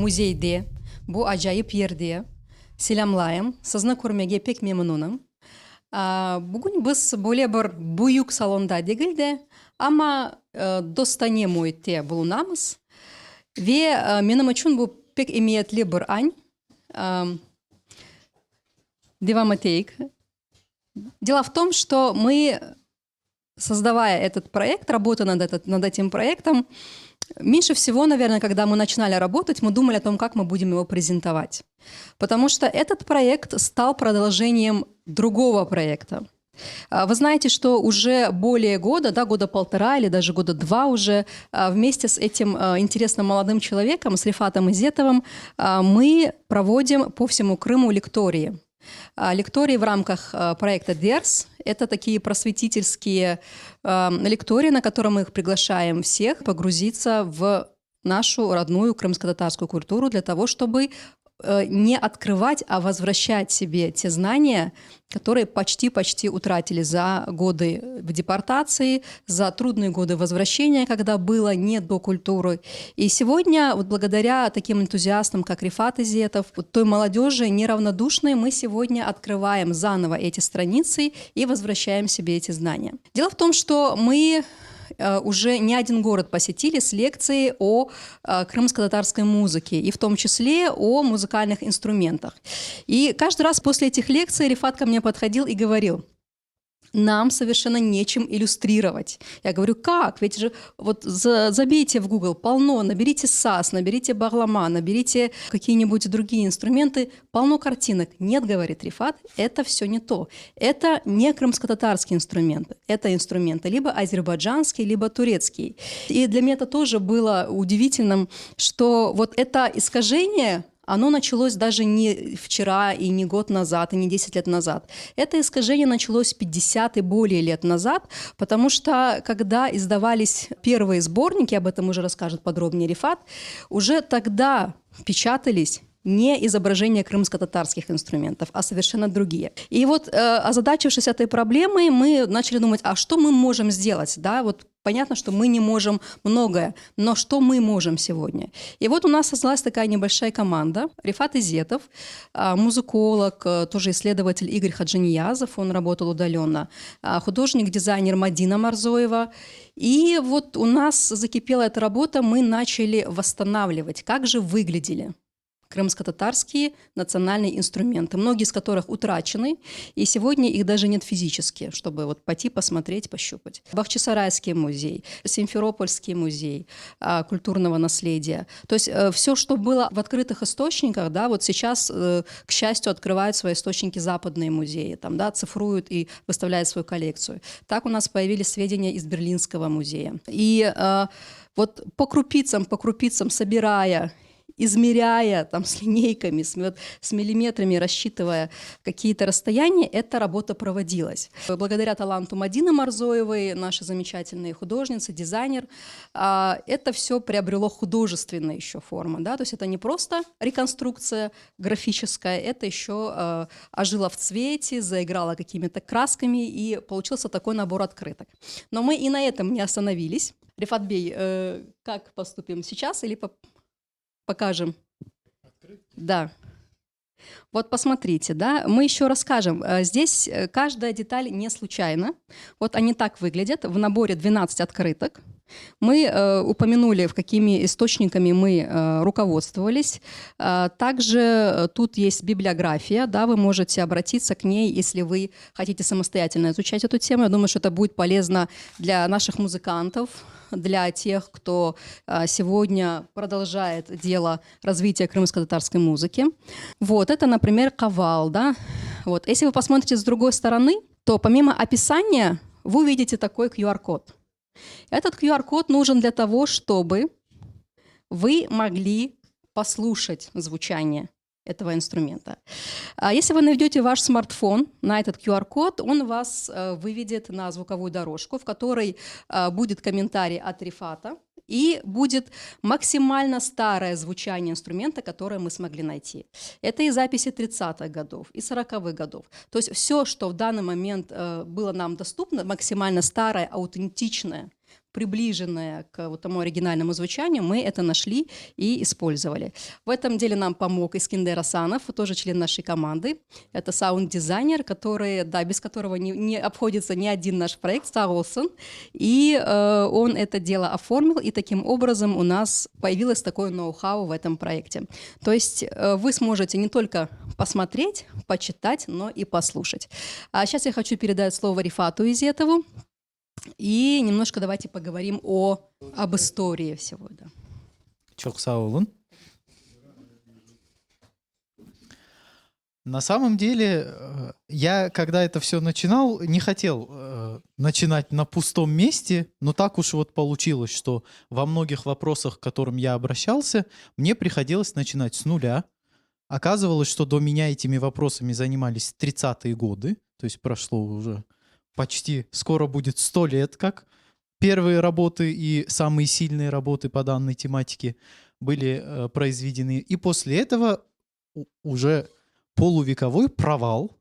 muzeyde, bu acayip yerde selamlayım. Sizni көрмеге pek memnunum. Bugün biz böyle bir büyük salonda değil de ama dostane muhitte bulunamız. Ve benim için bu pek emniyetli bir an. Devam edeyim. Дело в том, что мы, создавая этот проект, работая над этим проектом, меньше всего, наверное, когда мы начинали работать, мы думали о том, как мы будем его презентовать. Потому что этот проект стал продолжением другого проекта. Вы знаете, что уже более года, года полтора или даже года два уже, вместе с этим интересным молодым человеком, с Рифатом Изетовым, мы проводим по всему Крыму лектории. Лектории в рамках проекта DERS – это такие просветительские лектории, на которые мы их приглашаем всех погрузиться в нашу родную крымско-татарскую культуру для того, чтобы не открывать, а возвращать себе те знания, которые почти утратили за годы в депортации, за трудные годы возвращения, когда было не до культуры. И сегодня, вот благодаря таким энтузиастам, как Рифат Изетов, вот той молодежи неравнодушной, мы сегодня открываем заново эти страницы и возвращаем себе эти знания. Дело в том, что мы уже не один город посетили с лекцией о крымско-татарской музыке, и в том числе о музыкальных инструментах. И каждый раз после этих лекций Рифат ко мне подходил и говорил: нам совершенно нечем иллюстрировать. Я говорю, как? Ведь же вот забейте в Google, полно, наберите саз, наберите баглама, наберите какие-нибудь другие инструменты, полно картинок. Нет, говорит Рифат, это все не то. Это не крымско-татарские инструменты. Это инструменты либо азербайджанские, либо турецкие. И для меня это тоже было удивительным, что вот это искажение, оно началось даже не вчера, и не год назад, и не 10 лет назад. Это искажение началось 50 и более лет назад, потому что, когда издавались первые сборники, об этом уже расскажет подробнее Рифат, уже тогда печатались не изображения крымско-татарских инструментов, а совершенно другие. И вот, озадачившись этой проблемой, мы начали думать, а что мы можем сделать? Да, вот понятно, что мы не можем многое, но что мы можем сегодня? И вот у нас создалась такая небольшая команда. Рифат Изетов, музыколог, тоже исследователь Игорь Хаджиниязов, он работал удаленно, художник-дизайнер Мадина Марзоева. И вот у нас закипела эта работа, мы начали восстанавливать, как же выглядели крымско-татарские национальные инструменты, многие из которых утрачены, и сегодня их даже нет физически, чтобы вот пойти посмотреть, пощупать. Бахчисарайский музей, Симферопольский музей культурного наследия. То есть все, что было в открытых источниках, да, вот сейчас, к счастью, открывают свои источники западные музеи, там, да, цифруют и выставляют свою коллекцию. Так у нас появились сведения из Берлинского музея. И вот по крупицам, собирая, измеряя там, с линейками, с миллиметрами, рассчитывая какие-то расстояния, эта работа проводилась. Благодаря таланту Мадины Марзоевой, нашей замечательной художницы, дизайнер, это все приобрело художественную еще форму. Да? То есть это не просто реконструкция графическая, это еще ожило в цвете, заиграло какими-то красками, и получился такой набор открыток. Но мы и на этом не остановились. Рифат Бей, как поступим сейчас или покажем? Открытки? Да. Вот посмотрите, да, мы еще расскажем. Здесь каждая деталь не случайна. Вот они так выглядят. В наборе 12 открыток. Мы упомянули, какими источниками мы руководствовались. Также тут есть библиография, да, вы можете обратиться к ней, если вы хотите самостоятельно изучать эту тему. Я думаю, что это будет полезно для наших музыкантов, для тех, кто сегодня продолжает дело развития крымско-татарской музыки. Вот, это, например, кавал, да. Вот. Если вы посмотрите с другой стороны, то помимо описания вы увидите такой QR-код. Этот QR-код нужен для того, чтобы вы могли послушать звучание этого инструмента. Если вы наведете ваш смартфон на этот QR-код, он вас выведет на звуковую дорожку, в которой будет комментарий от Рифата, и будет максимально старое звучание инструмента, которое мы смогли найти. Это и записи 30-х годов, и 40-х годов. То есть все, что в данный момент было нам доступно, максимально старое, аутентичное, приближенное к вот тому оригинальному звучанию, мы это нашли и использовали. В этом деле нам помог Искендер Асанов, тоже член нашей команды. Это саунд-дизайнер, который, да, без которого не обходится ни один наш проект, Старлсон. И он это дело оформил, и таким образом у нас появилось такое ноу-хау в этом проекте. То есть вы сможете не только посмотреть, почитать, но и послушать. А сейчас я хочу передать слово Рифату Изетову. И немножко давайте поговорим об истории всего. Да. Çok sağ olun. На самом деле, я, когда это все начинал, не хотел начинать на пустом месте, но так уж вот получилось, что во многих вопросах, к которым я обращался, мне приходилось начинать с нуля. Оказывалось, что до меня этими вопросами занимались 30-е годы, то есть прошло уже почти, скоро будет 100 лет, как первые работы и самые сильные работы по данной тематике были произведены. И после этого уже полувековой провал,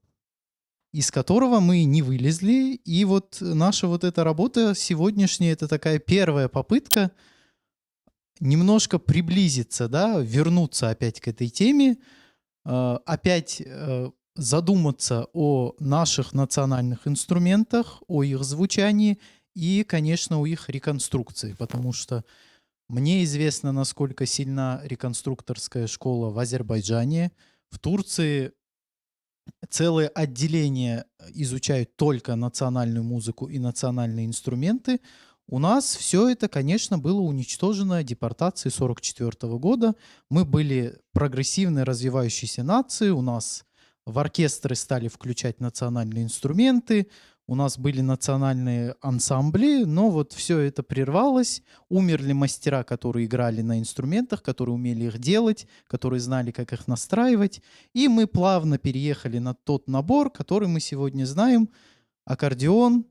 из которого мы не вылезли. И вот наша вот эта работа сегодняшняя, это такая первая попытка немножко приблизиться, да, вернуться опять к этой теме, опять задуматься о наших национальных инструментах, о их звучании и, конечно, о их реконструкции, потому что мне известно, насколько сильна реконструкторская школа в Азербайджане. В Турции целые отделения изучают только национальную музыку и национальные инструменты. У нас все это, конечно, было уничтожено депортацией 1944 года. Мы были прогрессивной развивающейся нацией, у нас в оркестры стали включать национальные инструменты, у нас были национальные ансамбли, но вот все это прервалось. Умерли мастера, которые играли на инструментах, которые умели их делать, которые знали, как их настраивать. И мы плавно переехали на тот набор, который мы сегодня знаем. Аккордеон,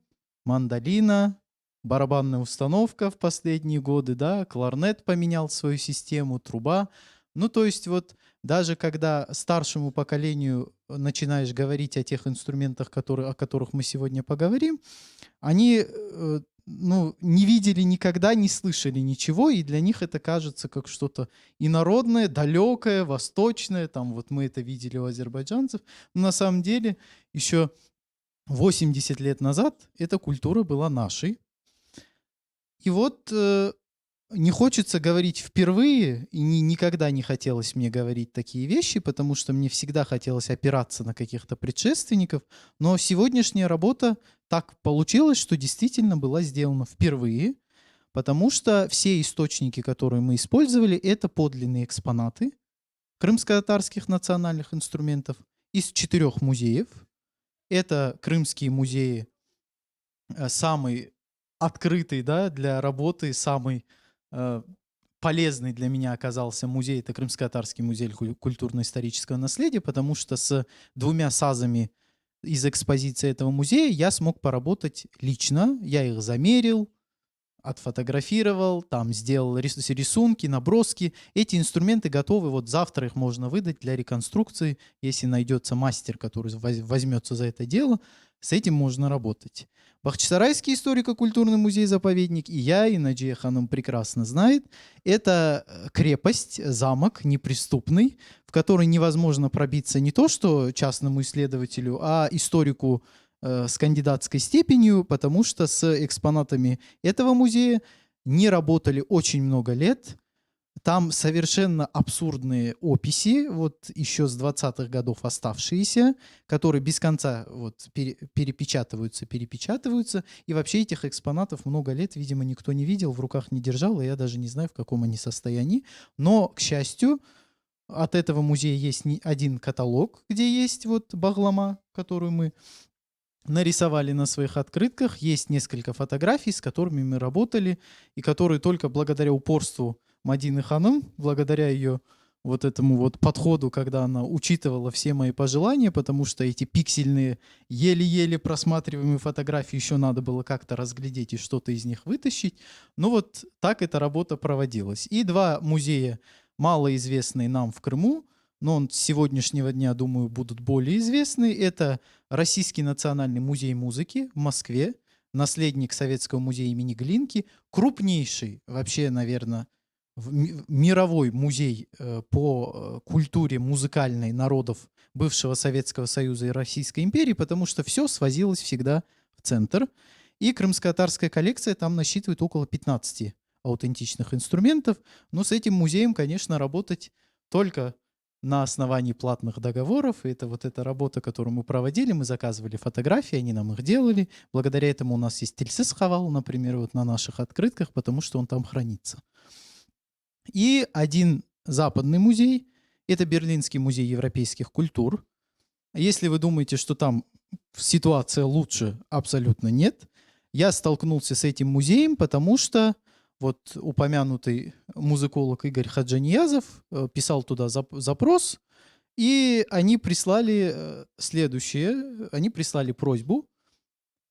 мандолина, барабанная установка в последние годы, да, кларнет поменял свою систему, труба. Ну, то есть вот даже когда старшему поколению начинаешь говорить о тех инструментах, о которых мы сегодня поговорим, они не видели никогда, не слышали ничего, и для них это кажется как что-то инородное, далекое, восточное. Там вот мы это видели у азербайджанцев. Но на самом деле еще 80 лет назад эта культура была нашей. И вот не хочется говорить впервые, и никогда не хотелось мне говорить такие вещи, потому что мне всегда хотелось опираться на каких-то предшественников, но сегодняшняя работа так получилось, что действительно была сделана впервые, потому что все источники, которые мы использовали, это подлинные экспонаты крымско-татарских национальных инструментов из 4 музеев. Это крымские музеи, самый открытый, да, для работы, самый полезный для меня оказался музей, это Крымско-Татарский музей культурно-исторического наследия, потому что с 2 САЗами из экспозиции этого музея я смог поработать лично, я их замерил, отфотографировал, там сделал рисунки, наброски. Эти инструменты готовы, вот завтра их можно выдать для реконструкции, если найдется мастер, который возьмется за это дело, с этим можно работать. Бахчисарайский историко-культурный музей-заповедник, и я, и Наджия Ханум прекрасно знает, это крепость, замок неприступный, в который невозможно пробиться не то что частному исследователю, а историку с кандидатской степенью, потому что с экспонатами этого музея не работали очень много лет. Там совершенно абсурдные описи, вот еще с 20-х годов оставшиеся, которые без конца вот перепечатываются. И вообще этих экспонатов много лет, видимо, никто не видел, в руках не держал, и я даже не знаю, в каком они состоянии. Но, к счастью, от этого музея есть один каталог, где есть вот баглама, которую мы нарисовали на своих открытках. Есть несколько фотографий, с которыми мы работали, и которые только благодаря упорству Мадины Ханум, благодаря ее вот этому вот подходу, когда она учитывала все мои пожелания, потому что эти пиксельные, еле-еле просматриваемые фотографии еще надо было как-то разглядеть и что-то из них вытащить. Ну вот так эта работа проводилась. И 2 музея, малоизвестные нам в Крыму, но с сегодняшнего дня, думаю, будут более известны. Это Российский национальный музей музыки в Москве, наследник Советского музея имени Глинки, крупнейший вообще, наверное, мировой музей по культуре музыкальной народов бывшего Советского Союза и Российской империи, потому что все свозилось всегда в центр. И крымско-татарская коллекция там насчитывает около 15 аутентичных инструментов. Но с этим музеем, конечно, работать только на основании платных договоров. И это вот эта работа, которую мы проводили, мы заказывали фотографии, они нам их делали. Благодаря этому у нас есть Тельсис Хавал, например, вот на наших открытках, потому что он там хранится. И один западный музей — это Берлинский музей европейских культур. Если вы думаете, что там ситуация лучше, абсолютно нет. Я столкнулся с этим музеем, потому что вот упомянутый музыколог Игорь Хаджаниязов писал туда запрос, и они прислали следующее. Они прислали просьбу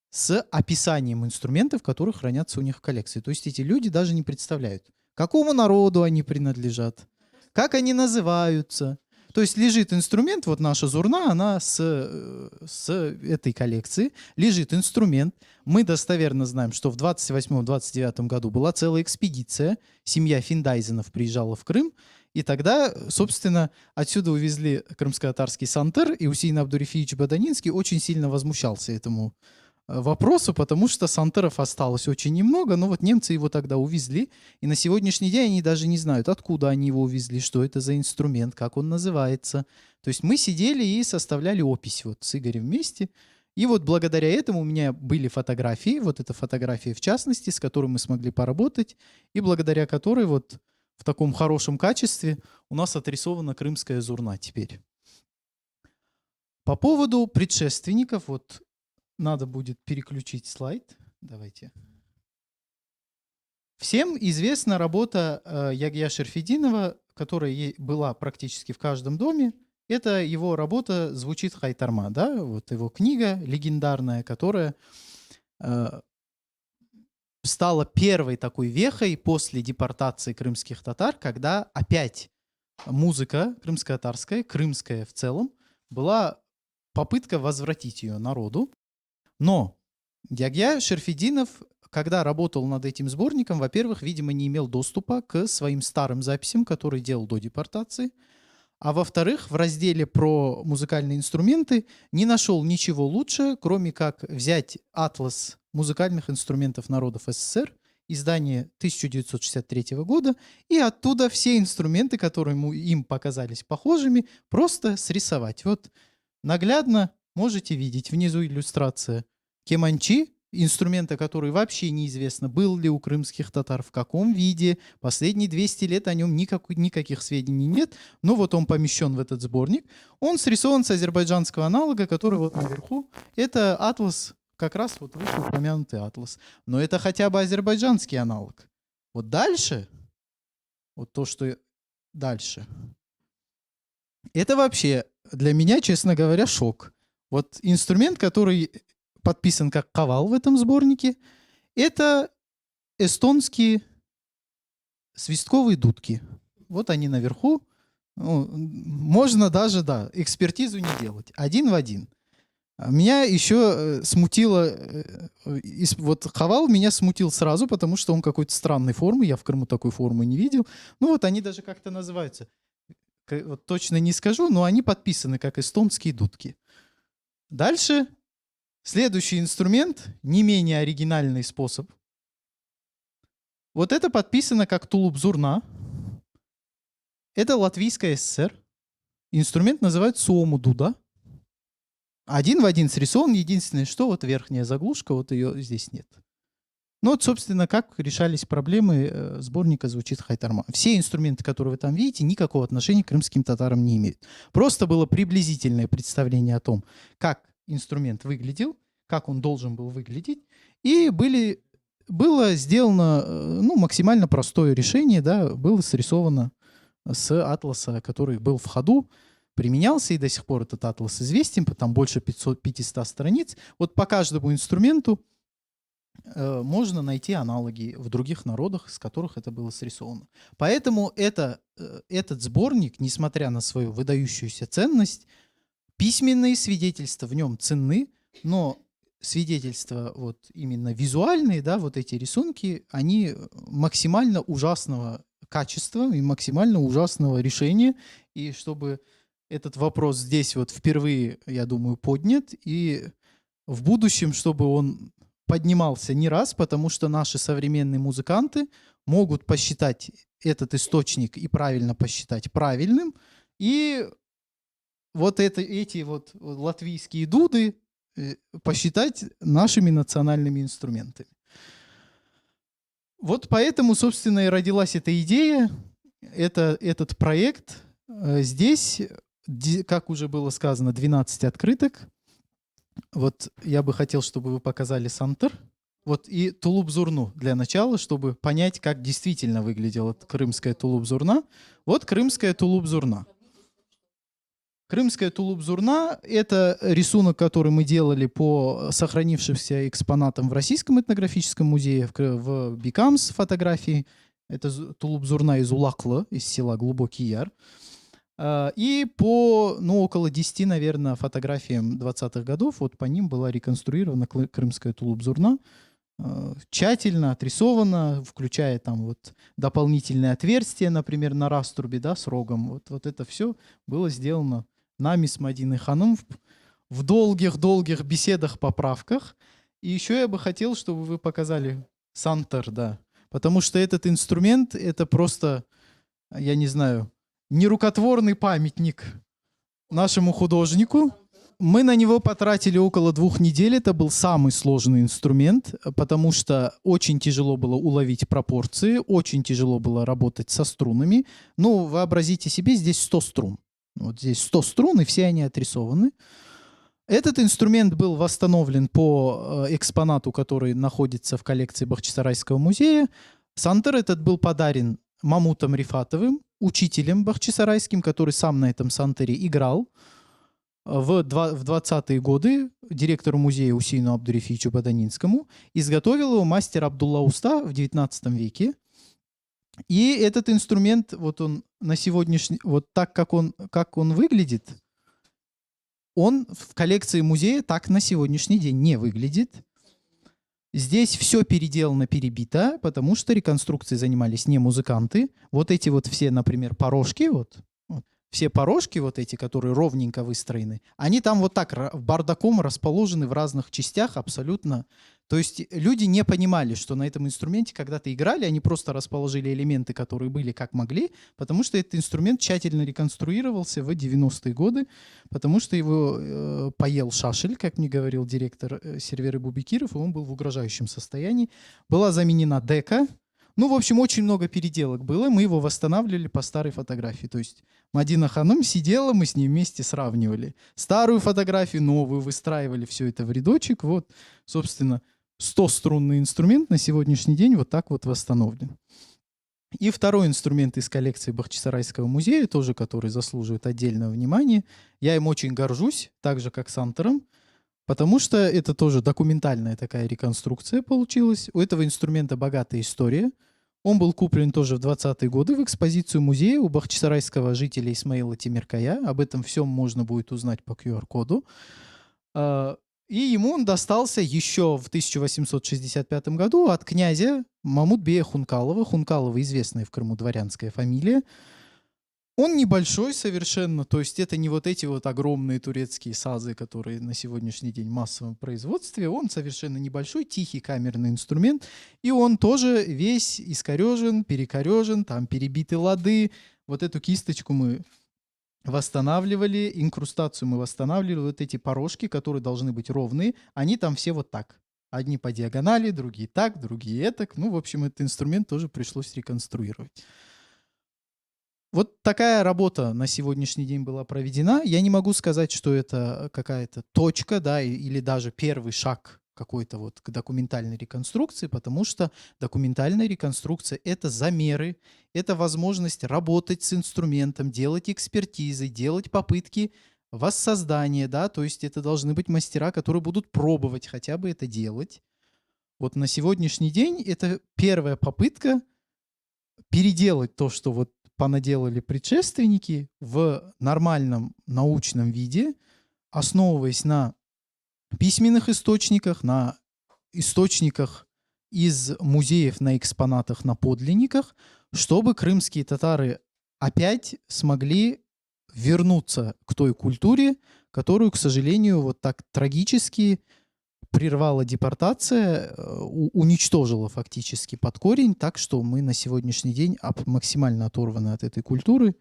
с описанием инструментов, которые хранятся у них в коллекции. То есть эти люди даже не представляют, какому народу они принадлежат, как они называются. То есть лежит инструмент, вот наша зурна, она с этой коллекции, лежит инструмент. Мы достоверно знаем, что в 28-29 году была целая экспедиция, семья Финдайзенов приезжала в Крым, и тогда, собственно, отсюда увезли крымско-татарский сантер, и Усейн Абдурифиевич Баданинский очень сильно возмущался этому вопросу, потому что сантеров осталось очень немного, но вот немцы его тогда увезли, и на сегодняшний день они даже не знают, откуда они его увезли, что это за инструмент, как он называется. То есть мы сидели и составляли опись вот с Игорем вместе, и вот благодаря этому у меня были фотографии, вот эта фотография в частности, с которой мы смогли поработать, и благодаря которой вот в таком хорошем качестве у нас отрисована крымская зурна теперь. По поводу предшественников, вот надо будет переключить слайд. Давайте. Всем известна работа Ягья Шерфетдинова, которая была практически в каждом доме. Это его работа «Звучит Хайтарма», да? Вот его книга легендарная, которая стала первой такой вехой после депортации крымских татар, когда опять музыка крымско-татарская, крымская в целом, была попытка возвратить ее народу. Но Ягья Шерфетдинов, когда работал над этим сборником, во-первых, видимо, не имел доступа к своим старым записям, которые делал до депортации, а во-вторых, в разделе про музыкальные инструменты не нашел ничего лучше, кроме как взять атлас музыкальных инструментов народов СССР, издание 1963 года, и оттуда все инструменты, которые им показались похожими, просто срисовать. Вот наглядно можете видеть внизу иллюстрация кеманчи, инструмента, который вообще неизвестно, был ли у крымских татар, в каком виде. Последние 200 лет о нем никаких сведений нет, но вот он помещен в этот сборник. Он срисован с азербайджанского аналога, который вот наверху. Это атлас, как раз вот вышеупомянутый атлас. Но это хотя бы азербайджанский аналог. Вот дальше, вот то, что дальше, это вообще для меня, честно говоря, шок. Вот инструмент, который подписан как кавал в этом сборнике, это эстонские свистковые дудки. Вот они наверху. Ну, можно даже, да, экспертизу не делать. Один в один. Меня еще смутило, вот кавал меня смутил сразу, потому что он какой-то странной формы, я в Крыму такой формы не видел. Ну вот они даже как-то называются. Вот точно не скажу, но они подписаны как эстонские дудки. Дальше следующий инструмент, не менее оригинальный способ. Вот это подписано как тулуп-зурна. Это Латвийская ССР. Инструмент называют суому-дуда. Один в один срисован. Единственное, что вот верхняя заглушка, вот ее здесь нет. Ну вот, собственно, как решались проблемы сборника «Звучит Хайтарма». Все инструменты, которые вы там видите, никакого отношения к крымским татарам не имеют. Просто было приблизительное представление о том, как инструмент выглядел, как он должен был выглядеть, и было сделано максимально простое решение, да, было срисовано с атласа, который был в ходу, применялся, и до сих пор этот атлас известен, там больше 500 страниц. Вот по каждому инструменту можно найти аналоги в других народах, с которых это было срисовано. Поэтому этот сборник, несмотря на свою выдающуюся ценность, письменные свидетельства в нем ценны, но свидетельства вот именно визуальные, да, вот эти рисунки, они максимально ужасного качества и максимально ужасного решения. И чтобы этот вопрос здесь вот впервые, я думаю, поднят, и в будущем, чтобы он поднимался не раз, потому что наши современные музыканты могут посчитать этот источник и правильно посчитать правильным, и вот эти вот латвийские дуды посчитать нашими национальными инструментами. Вот поэтому, собственно, и родилась эта идея, этот проект. Здесь, как уже было сказано, 12 открыток. Вот я бы хотел, чтобы вы показали Сантер. Вот и Тулуп-Зурну для начала, чтобы понять, как действительно выглядела крымская Тулуп-Зурна. Вот крымская Тулуп-Зурна. Крымская Тулуп-Зурна — это рисунок, который мы делали по сохранившимся экспонатам в Российском этнографическом музее, в Бикамс фотографии. Это Тулуп-Зурна из Улаклы, из села Глубокий Яр. И по, около 10, наверное, фотографиям 20-х годов, вот по ним была реконструирована крымская Тулуп-Зурна. Тщательно отрисована, включая там вот дополнительные отверстия, например, на раструбе, да, с рогом. Вот это все было сделано нами с Мадиной Ханым в долгих-долгих беседах, поправках. И еще я бы хотел, чтобы вы показали Сантер, да. Потому что этот инструмент — это просто, я не знаю, нерукотворный памятник нашему художнику. Мы на него потратили около 2 недель. Это был самый сложный инструмент, потому что очень тяжело было уловить пропорции, очень тяжело было работать со струнами. Ну, вообразите себе, здесь 100 струн. Вот здесь 100 струн, и все они отрисованы. Этот инструмент был восстановлен по экспонату, который находится в коллекции Бахчисарайского музея. Сантер этот был подарен Мамутом Рифатовым, учителем бахчисарайским, который сам на этом сантере играл. В 20-е годы директору музея Усейну Абдурефичу Баданинскому изготовил его мастер Абдулла Уста в 19 веке. И этот инструмент, вот он на сегодняшний, вот так, как он выглядит, он в коллекции музея так на сегодняшний день не выглядит. Здесь все переделано, перебито, потому что реконструкцией занимались не музыканты. Вот эти вот все, например, порожки, все порожки вот эти, которые ровненько выстроены, они там вот так бардаком расположены в разных частях абсолютно. То есть люди не понимали, что на этом инструменте когда-то играли, они просто расположили элементы, которые были как могли, потому что этот инструмент тщательно реконструировался в 90-е годы, потому что его поел шашель, как мне говорил директор Серверы Бубикиров, и он был в угрожающем состоянии. Была заменена дека. Ну, в общем, очень много переделок было, мы его восстанавливали по старой фотографии. То есть Мадина Ханым сидела, мы с ней вместе сравнивали старую фотографию, новую, выстраивали все это в рядочек. Вот, собственно, 100-струнный инструмент на сегодняшний день вот так вот восстановлен. И второй инструмент из коллекции Бахчисарайского музея, тоже который заслуживает отдельного внимания. Я им очень горжусь, так же, как Сантером, потому что это тоже документальная такая реконструкция получилась. У этого инструмента богатая история. Он был куплен тоже в 20-е годы в экспозицию музея у бахчисарайского жителя Исмаила Тимиркая. Об этом всем можно будет узнать по QR-коду. И ему он достался еще в 1865 году от князя Мамутбея Хункалова. Хункалова — известная в Крыму дворянская фамилия. Он небольшой совершенно, то есть это не вот эти вот огромные турецкие сазы, которые на сегодняшний день в массовом производстве. Он совершенно небольшой, тихий камерный инструмент, и он тоже весь искорежен, перекорежен, там перебиты лады. Вот эту кисточку мы восстанавливали, инкрустацию мы восстанавливали, вот эти порожки, которые должны быть ровные, они там все вот так. Одни по диагонали, другие так, другие этак. Ну, в общем, этот инструмент тоже пришлось реконструировать. Вот такая работа на сегодняшний день была проведена. Я не могу сказать, что это какая-то точка, да, или даже первый шаг какой-то вот к документальной реконструкции, потому что документальная реконструкция — это замеры, это возможность работать с инструментом, делать экспертизы, делать попытки воссоздания, да, то есть это должны быть мастера, которые будут пробовать хотя бы это делать. Вот на сегодняшний день это первая попытка переделать то, что вот понаделали предшественники, в нормальном научном виде, основываясь на письменных источниках, на источниках из музеев, на экспонатах, на подлинниках, чтобы крымские татары опять смогли вернуться к той культуре, которую, к сожалению, вот так трагически прервала депортация, уничтожила фактически под корень, так что мы на сегодняшний день максимально оторваны от этой культуры.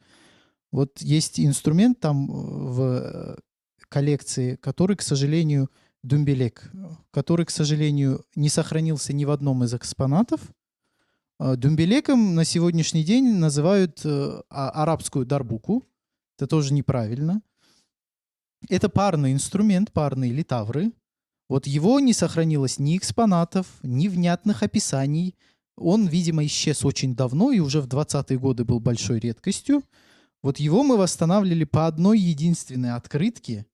Вот есть инструмент там в коллекции, который, к сожалению, думбелек, который, к сожалению, не сохранился ни в одном из экспонатов. Думбелеком на сегодняшний день называют арабскую дарбуку. Это тоже неправильно. Это парный инструмент, парные литавры. Вот его не сохранилось ни экспонатов, ни внятных описаний. Он, видимо, исчез очень давно и уже в 20-е годы был большой редкостью. Вот его мы восстанавливали по одной единственной открытке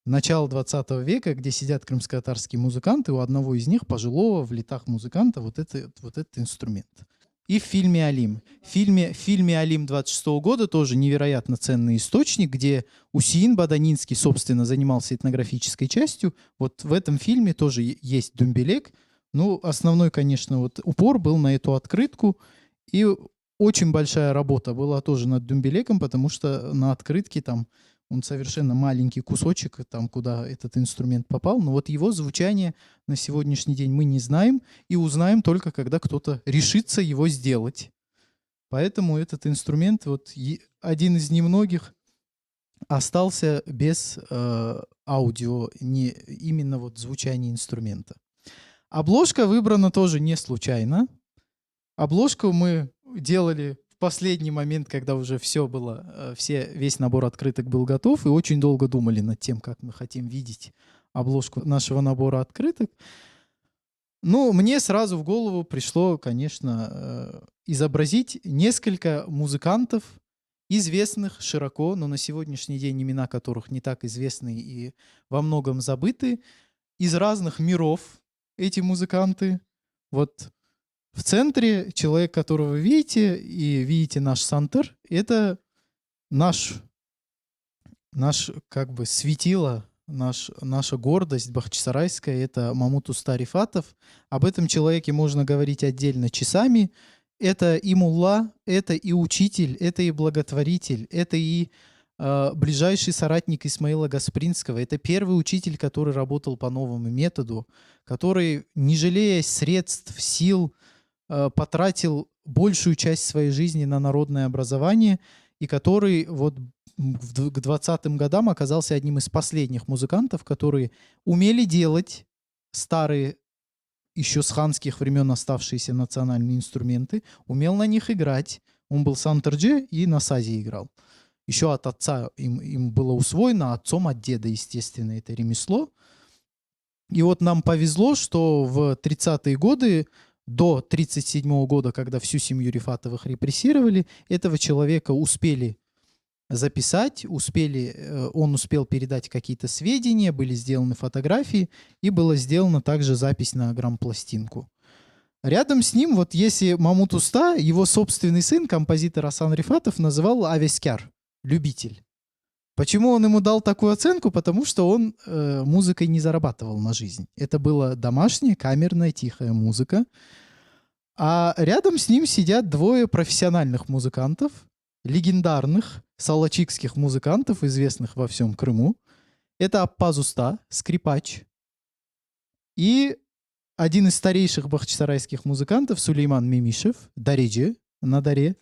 начала 20 века, где сидят крымско-татарские музыканты, у одного из них, пожилого, в летах музыканта, вот этот инструмент. И в фильме «Алим». В фильме «Алим» 26 года тоже невероятно ценный источник, где Усейн Баданинский, собственно, занимался этнографической частью. Вот в этом фильме тоже есть думбелек. Ну, основной, конечно, вот упор был на эту открытку. И очень большая работа была тоже над думбелеком, потому что на открытке там он совершенно маленький кусочек, там, куда этот инструмент попал. Но вот его звучание на сегодняшний день мы не знаем и узнаем только, когда кто-то решится его сделать. Поэтому этот инструмент, вот один из немногих, остался без аудио, не именно вот звучания инструмента. Обложка выбрана тоже не случайно. Обложку мы делали в последний момент, когда уже все было, весь набор открыток был готов, и очень долго думали над тем, как мы хотим видеть обложку нашего набора открыток. Ну, мне сразу в голову пришло, конечно, изобразить несколько музыкантов, известных широко, но на сегодняшний день имена которых не так известны и во многом забыты, из разных миров эти музыканты. Вот в центре человек, которого вы видите, и видите наш сантер, это наш как бы светило, наша гордость бахчисарайская, это Мамут Уста Рифатов. Об этом человеке можно говорить отдельно часами. Это и мулла, это и учитель, это и благотворитель, это и ближайший соратник Исмаила Гаспринского. Это первый учитель, который работал по новому методу, который, не жалея средств, сил, потратил большую часть своей жизни на народное образование, и который вот к 20-м годам оказался одним из последних музыкантов, которые умели делать старые, еще с ханских времен оставшиеся национальные инструменты, умел на них играть. Он был сантырджи и на сазе играл. Еще от отца им было усвоено, отцом от деда, естественно, это ремесло. И вот нам повезло, что в 30-е годы, до 1937 года, когда всю семью Рифатовых репрессировали, этого человека успели записать, он успел передать какие-то сведения, были сделаны фотографии, и была сделана также запись на грампластинку. Рядом с ним, вот если Мамут Уста, его собственный сын, композитор Асан Рифатов, называл Авескяр, любитель. Почему он ему дал такую оценку? Потому что он музыкой не зарабатывал на жизнь. Это была домашняя, камерная, тихая музыка. А рядом с ним сидят двое профессиональных музыкантов, легендарных салачикских музыкантов, известных во всем Крыму. Это Аппаз Уста, скрипач, и один из старейших бахчисарайских музыкантов Сулейман Мимишев, дареджи на даре.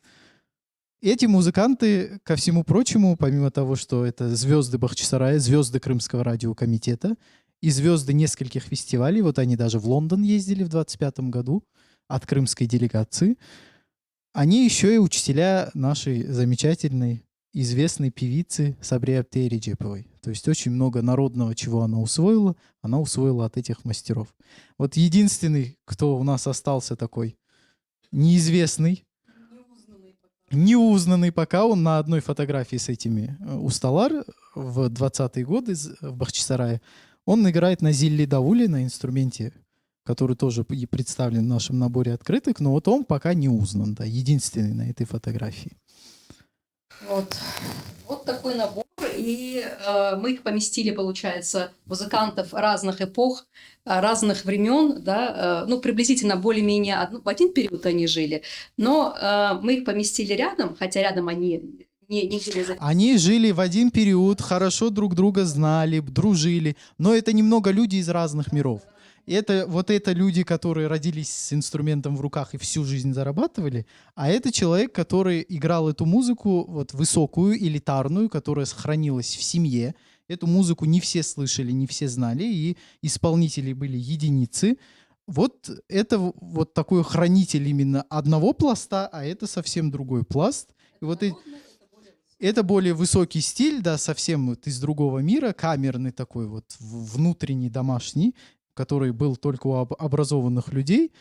Эти музыканты, ко всему прочему, помимо того, что это звезды Бахчисарая, звезды Крымского радиокомитета и звезды нескольких фестивалей, вот они даже в Лондон ездили в 25 году от крымской делегации, они еще и учителя нашей замечательной, известной певицы Сабрия Аптей Реджеповой. То есть очень много народного, чего она усвоила от этих мастеров. Вот единственный, кто у нас остался такой неизвестный, неузнанный пока, он на одной фотографии с этими Усталар в 20-е годы в Бахчисарае. Он играет на зилли дауле, на инструменте, который тоже представлен в нашем наборе открыток, но вот он пока не узнан, да, единственный на этой фотографии. Вот такой набор. и мы их поместили, получается, музыкантов разных эпох, разных времен, да, ну, приблизительно более-менее в один период они жили, но мы их поместили рядом, хотя рядом они нигде не записаны. Они жили в один период, хорошо друг друга знали, дружили, но это немного люди из разных миров. Это люди, которые родились с инструментом в руках и всю жизнь зарабатывали, а это человек, который играл эту музыку вот высокую, элитарную, которая сохранилась в семье. Эту музыку не все слышали, не все знали, и исполнители были единицы. Вот это вот такой хранитель именно одного пласта, а это совсем другой пласт. И вот это более высокий стиль, да, совсем вот из другого мира, камерный такой вот, внутренний, домашний, который был только у образованных людей.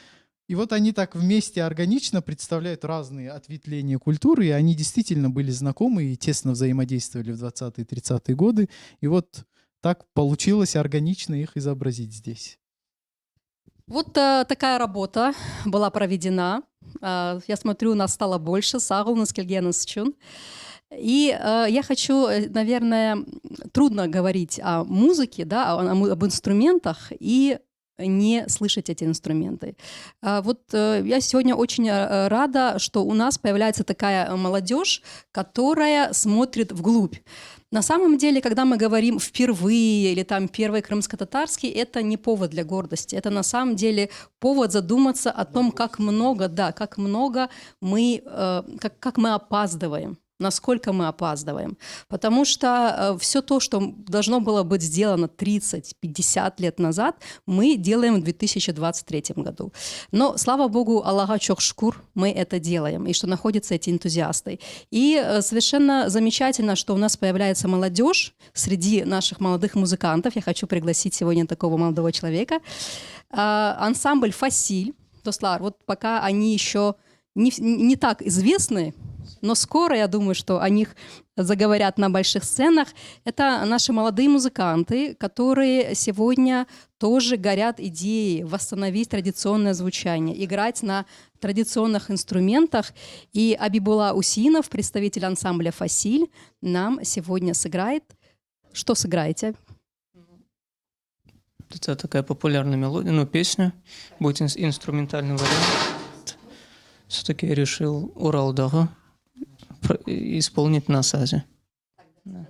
И вот они так вместе органично представляют разные ответвления культуры, и они действительно были знакомы и тесно взаимодействовали в 20-е, 30-е годы. И вот так получилось органично их изобразить здесь. Вот такая работа была проведена. Я смотрю, нас стало больше. Сағыл келгеніңіз үшін. И я хочу, наверное, трудно говорить о музыке, да, об инструментах и не слышать эти инструменты. Вот я сегодня очень рада, что у нас появляется такая молодежь, которая смотрит вглубь. На самом деле, когда мы говорим «впервые» или там «первый крымско-татарский», это не повод для гордости. Это на самом деле повод задуматься о том, как много мы, как мы опаздываем. Насколько мы опаздываем. Потому что все то, что должно было быть сделано 30-50 лет назад, мы делаем в 2023 году. Но, слава богу, Аллаха чох шкур, мы это делаем, и что находятся эти энтузиасты. И совершенно замечательно, что у нас появляется молодежь среди наших молодых музыкантов. Я хочу пригласить сегодня такого молодого человека. Ансамбль «Фасиль». Тослар, вот пока они еще не так известны, но скоро, я думаю, что о них заговорят на больших сценах. Это наши молодые музыканты, которые сегодня тоже горят идеей восстановить традиционное звучание, играть на традиционных инструментах. И Абибулла Усинов, представитель ансамбля «Фасиль», нам сегодня сыграет. Что сыграете? Это такая популярная мелодия, ну, песня, будет инструментальный вариант. Все-таки я решил Уралдағы исполнить на сазе. Да.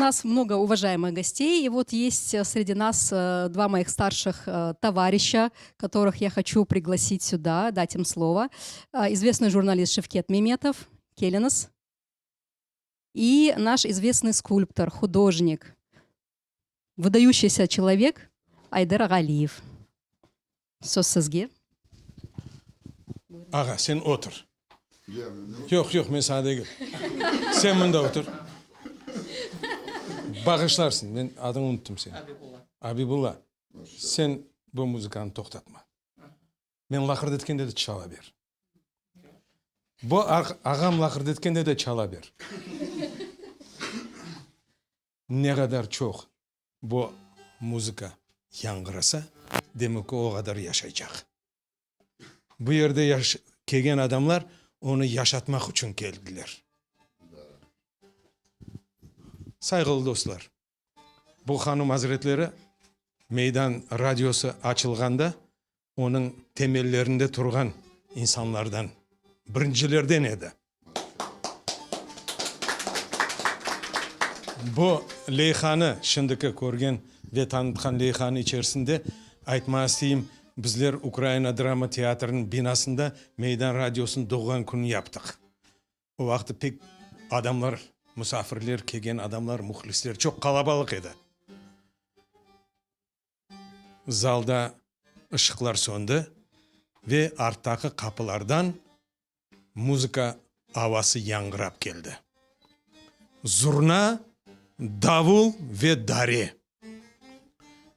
нас много уважаемых гостей, и вот есть среди нас два моих старших товарища, которых я хочу пригласить сюда, дать им слово. Известный журналист Шевкет Меметов, Келинос, и наш известный скульптор, художник, выдающийся человек Айдар Агалиев. Söz sizге. Ağa sen otur. Yok men sana değil. Sen bunda otur. Bağışlarsın. Ben adını unuttum seni. Abibullah. Sen bu müzikanı toxtatma. Men lakırdı etkende de çala ber. Bu ağam lakırdı etkende de çala ber. Ne kadar çok bu müzika yangırasa demek ki o kadar yaşayacak. Bu yerde kelgen adamlar onu yaşatmak için geldiler. Saygılı dostlar, bu hanım hazretleri meydan radyosu açılganda onun temellerinde turgan insanlardan, birincilerden edi. Bu Leyhan'ı şimdiki көрген ve tanıtkan Leyhan'ı içerisinde айтмас дейім, bizler Ukrayna Drama Teatrı'nın binasında Meydan Radyosu'nun doğan günü yaptık. O vakti pek adamlar, misafirler, kelgen adamlar, muhlisler çok kalabalık edi. Zalda ışıklar söndü ve arttaki kapılardan müzika havası yangırap geldi. Zurna, davul ve dare.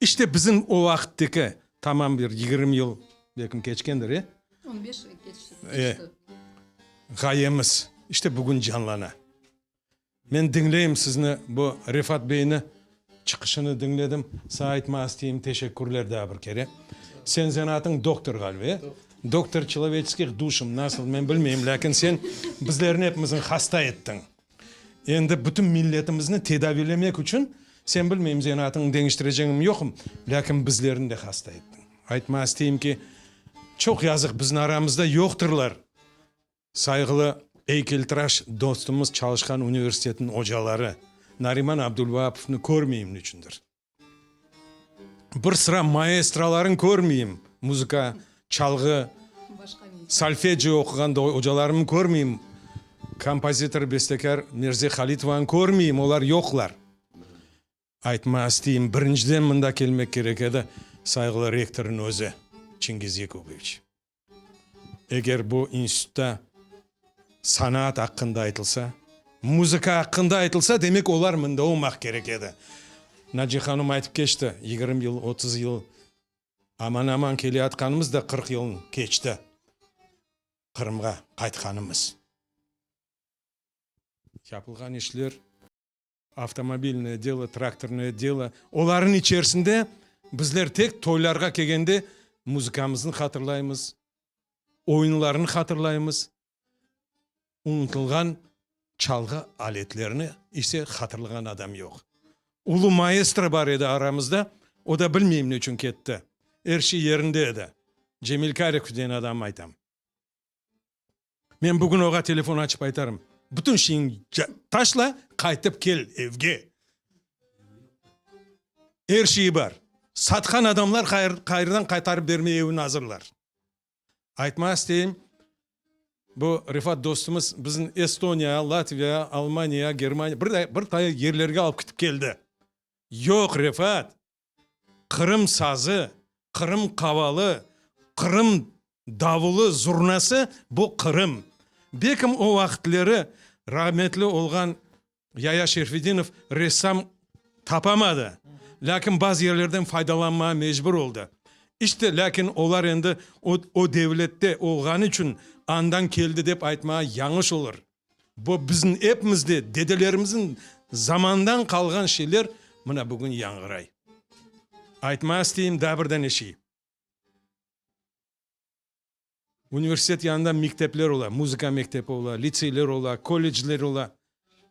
İşte bizim o vakitteki tamam bir 20 yıl belki geçkendir ya. 15 geçti. Gayemiz işte bugün canlana. Ben dinleyeyim sizni bu Rifat Bey'ini çıkışını dinledim. Sana айтмас diyeyim, teşekkürler daha bir kere. Sen zanatın doktor galiba ya. Doktor человеческих duşum nasıl ben bilmeyeyim. Lakin sen bizlerin hepimizin hasta ettin. Endi bütün milletimizni tedavilemek için sen bilmeyeyim zanatını değiştireceğim yokum. Lakin bizlerini de hasta ettin. Айтмас diyeyim ki çok yazık bizim aramızda yokturlar. Saygılı heykeltıraş dostumuz çalışkan üniversitetin hocaları Nariman Abdulvapov'unu görmeyeyim üçündür. Bir sıra maestraların görmeyeyim. Müzika, çalgı, solfeggio okugan hocalarımı görmeyeyim. Kompozitör, bestekar Mirze Halitova'nı görmeyeyim. Olar yoklar. Айтмас diyeyim. Birinciden mında kelmek gerek edi. Saygılı rektörün özü Çingiz Yakubovich. Eğer bu institutta sanat hakkında aytılsa, müzika hakkında aytılsa demek olar mında olmak gerek edi. Naci Hanım aytıp geçti. 20 yıl, 30 yıl aman keliyatkanımız da 40 yılın geçti. Kırımga qaytkanımız. Yapılgan işler, avtomobilное дело, тракторное дело. Олардың içerisinde bizler tek toylarga kelgende müzikamızı hatırlayımız, oyunlarını hatırlayımız. Unutulgan çalgı aletlerini ise hatırlayan adam yok. Ulu maestro var edi aramızda. O da bilmeyeyim ne için ketti. Her şey yerinde edi. Cemil Karek diyen adam aytam. Ben bugün oğa telefon açıp aytarım. Bütün şeyin taşla kaytıp gel evge. Her şeyi var. Satkan adamlar hayırdan kaytarıp vermeye evini hazırlar. Айтмас diyeyim. Bu Rifat dostumuz bizim Estonya, Latviya, Almanya, Germanya bir tane yerlerge alıp gidip geldi. Yok Rifat. Kırım sazı, Kırım kavalı, Kırım davulu, zurnası bu Kırım. Bekim o vakitleri rahmetli olgan Yaya Şerfedinov ressam tapamadı. Lakin bazı yerlerden faydalanmaya mecbur oldu. İşte lakin olar endi o devlette olgan için andan keldi dep aytmaya yanlış olur. Bu bizim hepimizde dedelerimizin zamandan kalgan şeyler mına bugün yangıray. Айтмас diyeyim da birden eşi. Üniversitet yanında mektepler ola, müzika mektebi ola, liseyler ola, kolejler ola.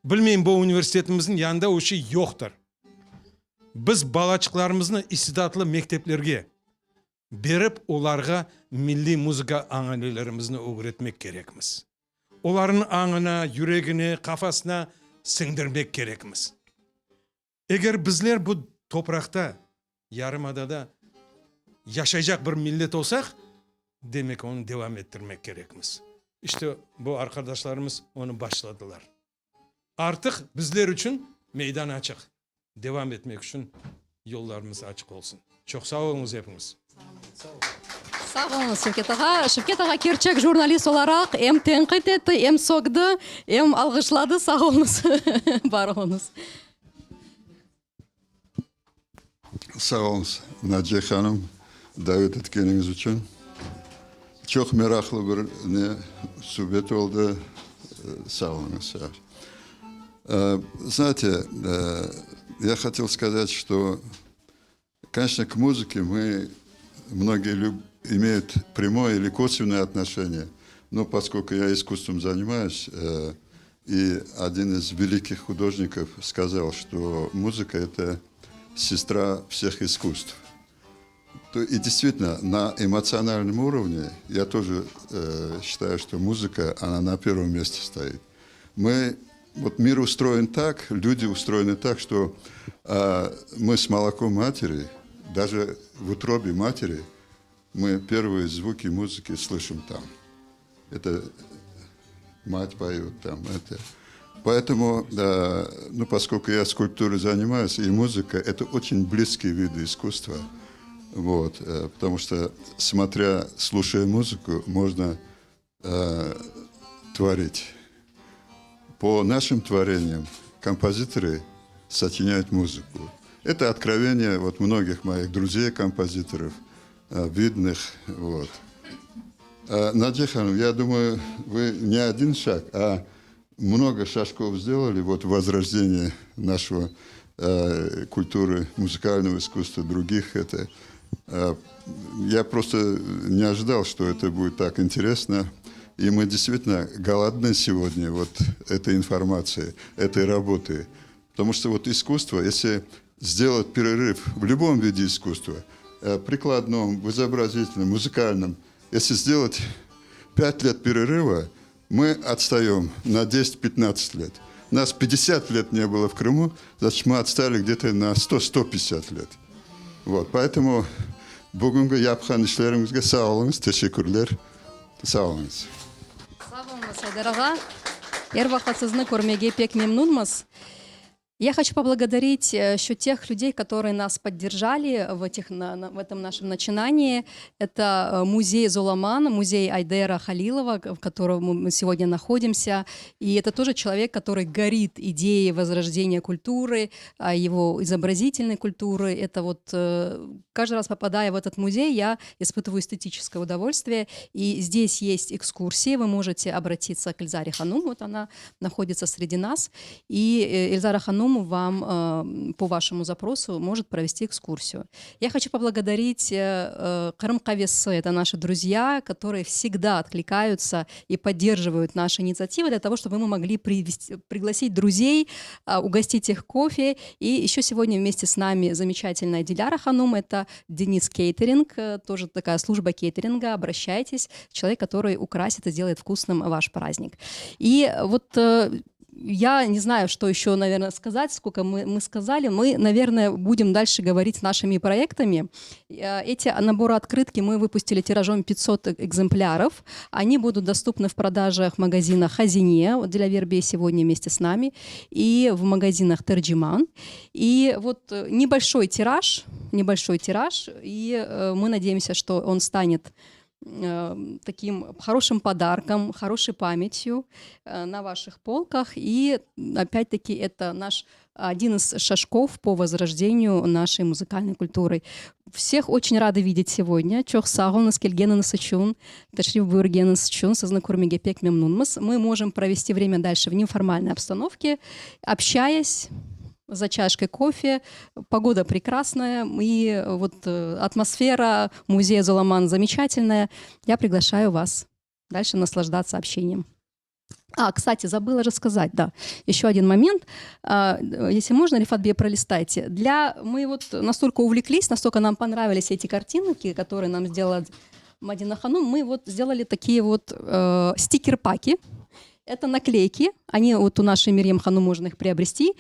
Bilmeyeyim bu üniversitetimizin yanında o şey yoktur. Biz balaçıklarımızı istidatlı mekteplerge berip olarga milli müzika analilerimizni öğretmek gerekmiz. Onların anına, yüreğine, kafasına singdirmek gerekmiz. егер біздер бұл топырақта ярымадада yaşayacak bir millet olsak demek onu devam ettirmek gerekmiz. İşte bu arkadaşlarımız onu başladılar. Artık bizler için meydan açık. Devam etmek için yollarımız açık olsun. Çok sağ olunuz hepiniz. Sağ olun Şevket Ağa. Şevket Ağa Kerçek jurnalist olarak hem tenkit etti, hem soktu, hem alkışladı. Sağ olunuz. Var olunuz. Sağ olun Naciye Hanım, davet ettiğiniz için. Çok meraklı bir sohbet oldu. Sağ olun. Знаете, я хотел сказать, что, конечно, к музыке многие имеют прямое или косвенное отношение, но поскольку я искусством занимаюсь, и один из великих художников сказал, что музыка – это сестра всех искусств. И действительно, на эмоциональном уровне я тоже считаю, что музыка, она на первом месте стоит. Мир устроен так, люди устроены так, что мы с молоком матери, даже в утробе матери, мы первые звуки музыки слышим там. Это мать поет там. Поэтому, поскольку я скульптурой занимаюсь, и музыка – это очень близкие виды искусства. Потому что, слушая музыку, можно творить. По нашим творениям композиторы сочиняют музыку. Это откровение многих моих друзей-композиторов, видных. Надя Ханум, я думаю, вы не один шаг, а много шажков сделали в возрождении нашего культуры, музыкального искусства, других. Я просто не ожидал, что это будет так интересно. И мы действительно голодны сегодня этой информации, этой работы. Потому что искусство, если сделать перерыв в любом виде искусства, прикладном, в изобразительном, музыкальном, если сделать 5 лет перерыва, мы отстаем на 10-15 лет. Нас 50 лет не было в Крыму, значит, мы отстали где-то на 100-150 лет. Поэтому бүгінгі yapқан işlerimizге sağ olunuz, teşekkürler. Sağ olunuz. Sağ olun Сайдар Аға. Эрвақыт сізні көрмеге пек мемнунмыз. Я хочу поблагодарить еще тех людей, которые нас поддержали в этом нашем начинании. Это музей Золаман, музей Айдера Халилова, в котором мы сегодня находимся. И это тоже человек, который горит идеей возрождения культуры, его изобразительной культуры. Это каждый раз, попадая в этот музей, я испытываю эстетическое удовольствие. И здесь есть экскурсии, вы можете обратиться к Эльзаре Ханум, она находится среди нас. И Эльзара Ханум вам по вашему запросу может провести экскурсию. Я хочу поблагодарить Крым Кавесы, это наши друзья, которые всегда откликаются и поддерживают наши инициативы для того, чтобы мы могли пригласить друзей, угостить их кофе. И еще сегодня вместе с нами замечательная Диляра Ханум, это Денис Кейтеринг, тоже такая служба кейтеринга, обращайтесь, человек, который украсит и сделает вкусным ваш праздник. И я не знаю, что еще, наверное, сказать, сколько мы сказали. Мы, наверное, будем дальше говорить с нашими проектами. Эти наборы открытки мы выпустили тиражом 500 экземпляров. Они будут доступны в продажах магазина Хазине, Диля Вербия сегодня вместе с нами, и в магазинах Терджиман. И небольшой тираж, и мы надеемся, что он станет таким хорошим подарком, хорошей памятью на ваших полках. И опять-таки это один из шажков по возрождению нашей музыкальной культуры. Всех очень рады видеть сегодня. Чох сагылныз келгеніңіз үшін, тәшриф бүйіргеніңіз үшін, сіздің көрмеге пек мемнунмыз. Мы можем провести время дальше в неформальной обстановке, общаясь за чашкой кофе. Погода прекрасная, и атмосфера музея Золаман замечательная. Я приглашаю вас дальше наслаждаться общением. Кстати, забыла же сказать, да, еще один момент. Если можно, Рифат-бей, пролистайте. Мы настолько увлеклись, настолько нам понравились эти картинки, которые нам сделала Мадина Ханум, мы сделали такие стикер-паки. Это наклейки. Они вот у нашей Мирьям Хану можно их приобрести.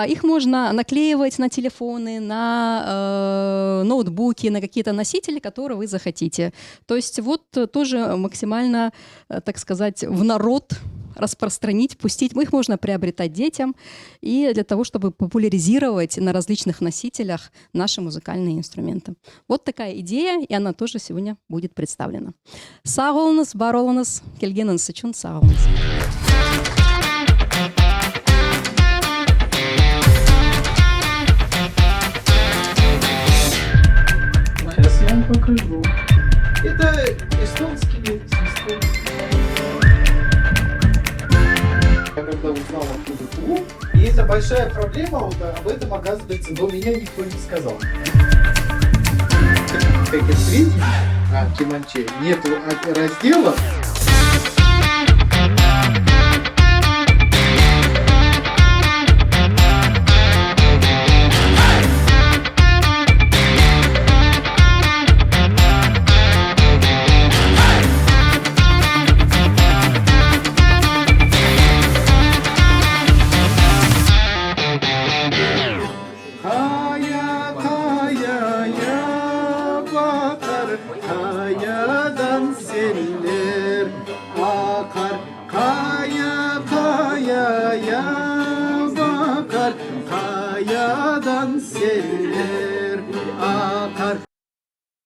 Их можно наклеивать на телефоны, на ноутбуки, на какие-то носители, которые вы захотите. То есть вот тоже максимально, так сказать, в народ распространить, пустить. Их можно приобретать детям и для того, чтобы популяризировать на различных носителях наши музыкальные инструменты. Вот такая идея, и она тоже сегодня будет представлена. Сау болыңыз, бар болыңыз, келгеніңіз үшін сау болыңыз. Сейчас я вам покажу. Это эстонские свистки. Я когда узнал откуда клуб, и это большая проблема, вот об этом, оказывается, до меня никто не сказал. Как это видите, Киманче, нету разделов. Kayadan seller akar, kayaya bakar, kayadan seller akar.